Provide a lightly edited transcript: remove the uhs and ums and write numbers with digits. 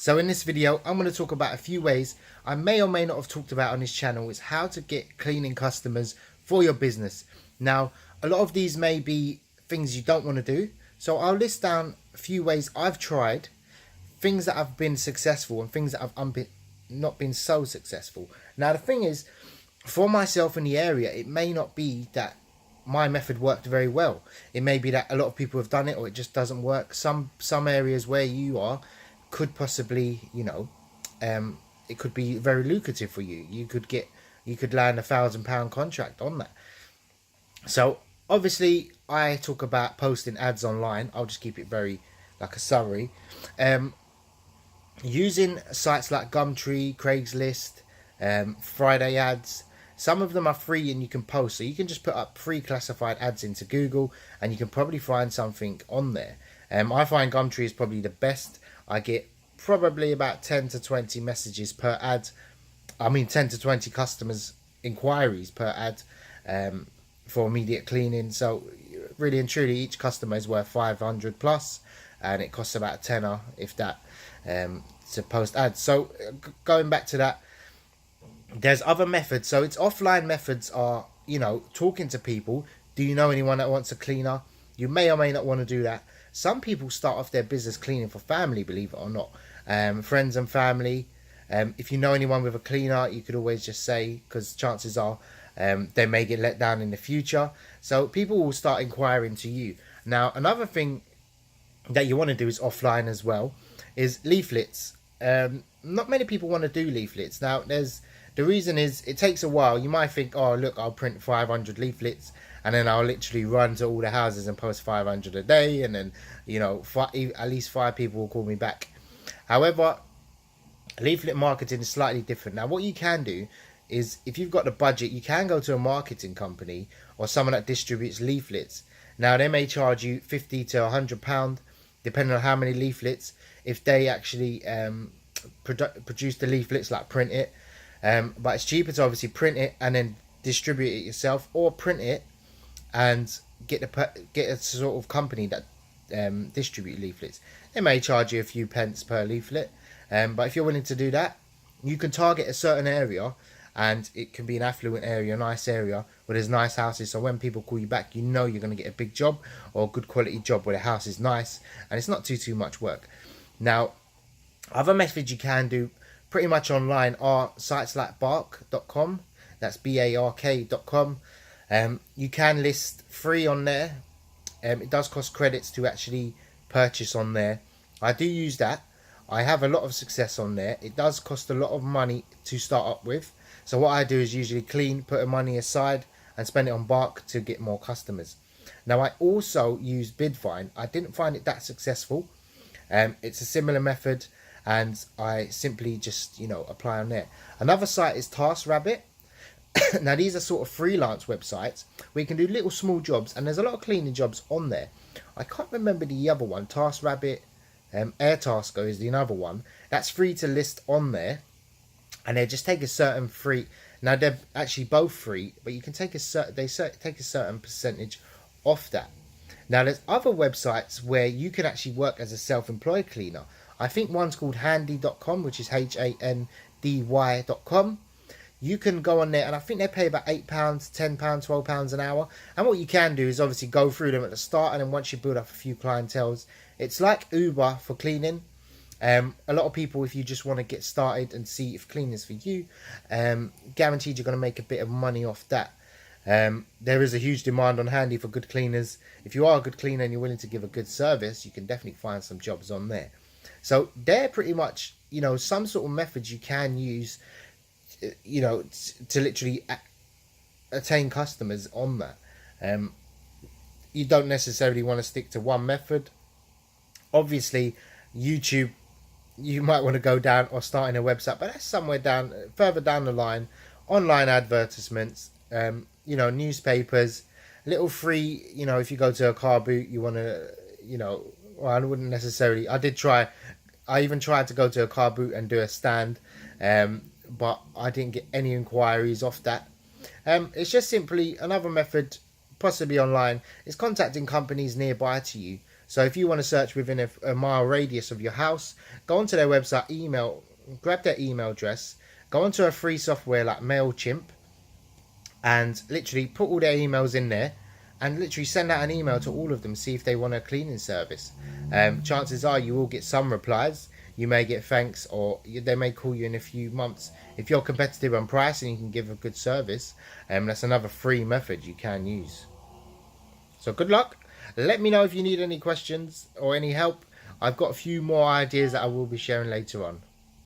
So in this video, I'm going to talk about a few ways I may or may not have talked about on this channel is how to get cleaning customers for your business. Now, a lot of these may be things you don't want to do. So I'll list down a few ways I've tried, things that have been successful and things that have not been so successful. Now, the thing is, for myself in the area, it may not be that my method worked very well. It may be that a lot of people have done it or it just doesn't work. Some areas where you are could possibly, it could be very lucrative for you. You could land £1,000 contract on that. So obviously I talk about posting ads online. I'll just keep it very like a summary. Using sites like Gumtree, Craigslist, Friday ads. Some of them are free and you can post. So you can just put up free classified ads into Google and you can probably find something on there. I find Gumtree is probably the best. I get probably about 10 to 20 messages per ad. 10 to 20 customers inquiries per ad for immediate cleaning. So really and truly, each customer is worth 500 plus, and it costs about a tenner, if that, to post ads. So going back to that, there's other methods. So it's offline methods are, talking to people. Do you know anyone that wants a cleaner? You may or may not want to do that. Some people start off their business cleaning for family, believe it or not. Friends and family. If you know anyone with a cleaner, you could always just say, because chances are they may get let down in the future. So people will start inquiring to you. Now, another thing that you want to do is offline as well, is leaflets. Not many people want to do leaflets. Now, the reason is it takes a while. You might think, oh, look, I'll print 500 leaflets and then I'll literally run to all the houses and post 500 a day. And then, at least 5 people will call me back. However, leaflet marketing is slightly different. Now, what you can do is if you've got the budget, you can go to a marketing company or someone that distributes leaflets. Now, they may charge you £50 to £100, depending on how many leaflets. If they actually produce the leaflets, like print it. But it's cheaper to obviously print it and then distribute it yourself, or print it and get a sort of company that distribute leaflets. They may charge you a few pence per leaflet, but if you're willing to do that, you can target a certain area, and it can be an affluent area, a nice area where there's nice houses. So when people call you back, you're going to get a big job or a good quality job where the house is nice and it's not too much work. Now, other methods you can do pretty much online are sites like bark.com. That's bark.com. You can list free on there. It does cost credits to actually purchase on there. I do use that. I have a lot of success on there. It does cost a lot of money to start up with. So what I do is usually put the money aside and spend it on Bark to get more customers. Now, I also use Bidvine. I didn't find it that successful. It's a similar method, and I simply just apply on there. Another site is Taskrabbit. Now, these are sort of freelance websites where you can do little small jobs, and there's a lot of cleaning jobs on there. I can't remember the other one. Taskrabbit, Airtasker is the other one. That's free to list on there, and they just take a certain free. Now, they're actually both free, but you can take they take a certain percentage off that. Now, there's other websites where you can actually work as a self-employed cleaner. I think one's called handy.com, which is handy.com. You can go on there, and I think they pay about £8, £10, £12 an hour. And what you can do is obviously go through them at the start, and then once you build up a few clientels, it's like Uber for cleaning. A lot of people, if you just want to get started and see if cleaning is for you, guaranteed you're going to make a bit of money off that. There is a huge demand on Handy for good cleaners. If you are a good cleaner and you're willing to give a good service, you can definitely find some jobs on there. So they're pretty much, some sort of methods you can use, to literally attain customers on that. You don't necessarily want to stick to one method. Obviously, YouTube, you might want to go down or starting a website, but that's further down the line. Online advertisements, newspapers, little free, if you go to a car boot, you want to, well, I wouldn't necessarily. I even tried to go to a car boot and do a stand, but I didn't get any inquiries off that. It's just simply another method, possibly online, is contacting companies nearby to you. So if you want to search within a mile radius of your house, go onto their website, grab their email address, go onto a free software like MailChimp, and literally put all their emails in there, and literally send out an email to all of them, see if they want a cleaning service. Chances are you will get some replies. You may get thanks, or they may call you in a few months. If you're competitive on price and you can give a good service, that's another free method you can use. So good luck. Let me know if you need any questions or any help. I've got a few more ideas that I will be sharing later on.